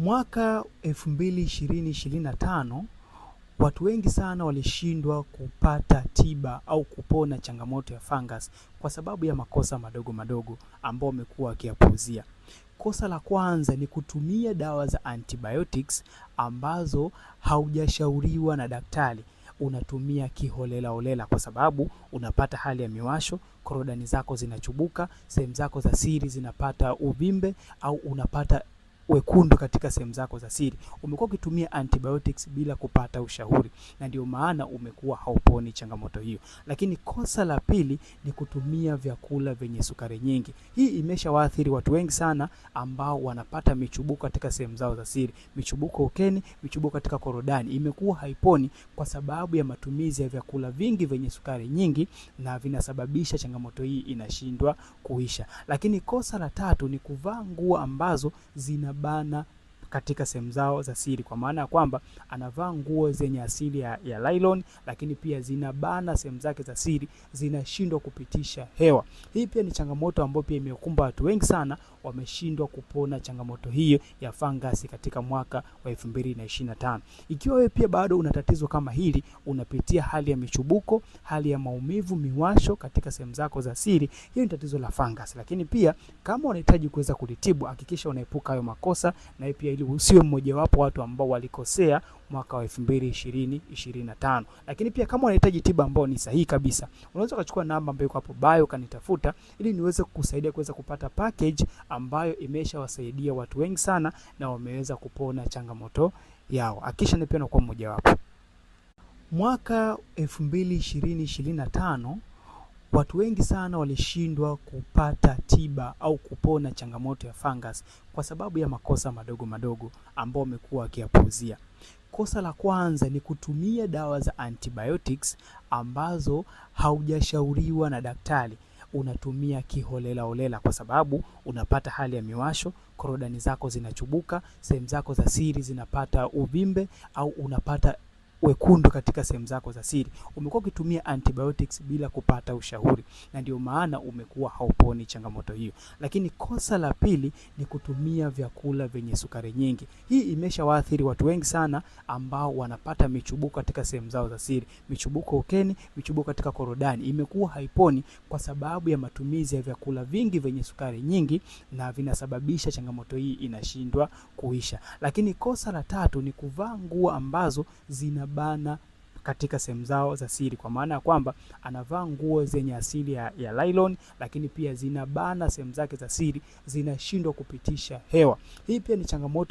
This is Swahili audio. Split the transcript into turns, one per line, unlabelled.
Mwaka 2025 watu wengi sana walishindwa kupata tiba au kupona changamoto ya fungus kwa sababu ya makosa madogo madogo ambao wamekuwa wakiyapuuzia. Kosa la kwanza ni kutumia dawa za antibiotics ambazo haujashauriwa na daktari. Unatumia kiholela holela kwa sababu unapata hali ya miwasho, korodani zako zinachubuka, sehemu zako za siri zinapata uvimbe au unapata wekundu katika sehemu zako za siri. Umekuwa ukitumia antibiotics bila kupata ushauri na ndio maana umekuwa hauponi changamoto hiyo. Lakini kosa la pili ni kutumia vyakula vyenye sukari nyingi. Hii imeshawaathiri watu wengi sana ambao wanapata michubuko katika sehemu zao za siri. Michubuko ukeni, michubuko katika korodani imekuwa haiponi kwa sababu ya matumizi ya vyakula vingi vyenye sukari nyingi na vinasababisha changamoto hii inashindwa kuisha. Lakini kosa la tatu ni kuvaa nguo ambazo zinabana katika sehemu zao za siri, kwa maana ya kwamba anavaa nguo zenye asili ya nylon lakini pia zinabana sehemu zake za siri, zinashindwa kupitisha hewa. Hii pia ni changamoto ambayo pia imekumba watu wengi sana, wameshindwa kupona changamoto hiyo ya fungus katika mwaka wa 2025. Ikiwa wewe pia bado una tatizo kama hili, unapitia hali ya michubuko, hali ya maumivu, miwasho katika sehemu zako za siri, hiyo ni tatizo la fungus. Lakini pia kama unahitaji kuweza kulitibu, hakikisha unaepuka hayo makosa na pia ili usiwe mmoja wapo watu ambao walikosea mwaka wa 2025. Lakini pia kama unahitaji tiba ambao ni sahihi kabisa, unaweza kuchukua namba ambayo iko hapo bio kanitafuta ili niweze kukusaidia kuweza kupata package ambayo imeshawasaidia watu wengi sana na wameweza kupona changamoto yao. Hakikisha ni pia unakuwa mmoja wapo. Mwaka 2025 watu wengi sana walishindwa kupata tiba au kupona changamoto ya fungus kwa sababu ya makosa madogo madogo ambao wamekuwa wakiyapuuzia. Kosa la kwanza ni kutumia dawa za antibiotics ambazo haujashauriwa na daktari. Unatumia kiholela holela kwa sababu unapata hali ya miwasho, korodani zako zinachubuka, sehemu zako za siri zinapata uvimbe au unapata wekundu katika sehemu zako za siri. Umekuwa ukitumia antibiotics bila kupata ushauri na ndio maana umekuwa hauponi changamoto hiyo. Lakini kosa la pili ni kutumia vyakula vyenye sukari nyingi. Hii imeshawaathiri watu wengi sana ambao wanapata michubuko katika sehemu zao za siri. Michubuko ukeni, michubuko katika korodani imekuwa haiponi kwa sababu ya matumizi ya vyakula vingi vyenye sukari nyingi na vinasababisha changamoto hii inashindwa kuisha. Lakini kosa la tatu ni kuvaa nguo ambazo zinabana katika sehemu zao za siri, kwa maana ya kwamba anavaa nguo zenye asili ya nylon lakini pia zinabana sehemu zake za siri, zinashindwa kupitisha hewa. Hii pia ni changamoto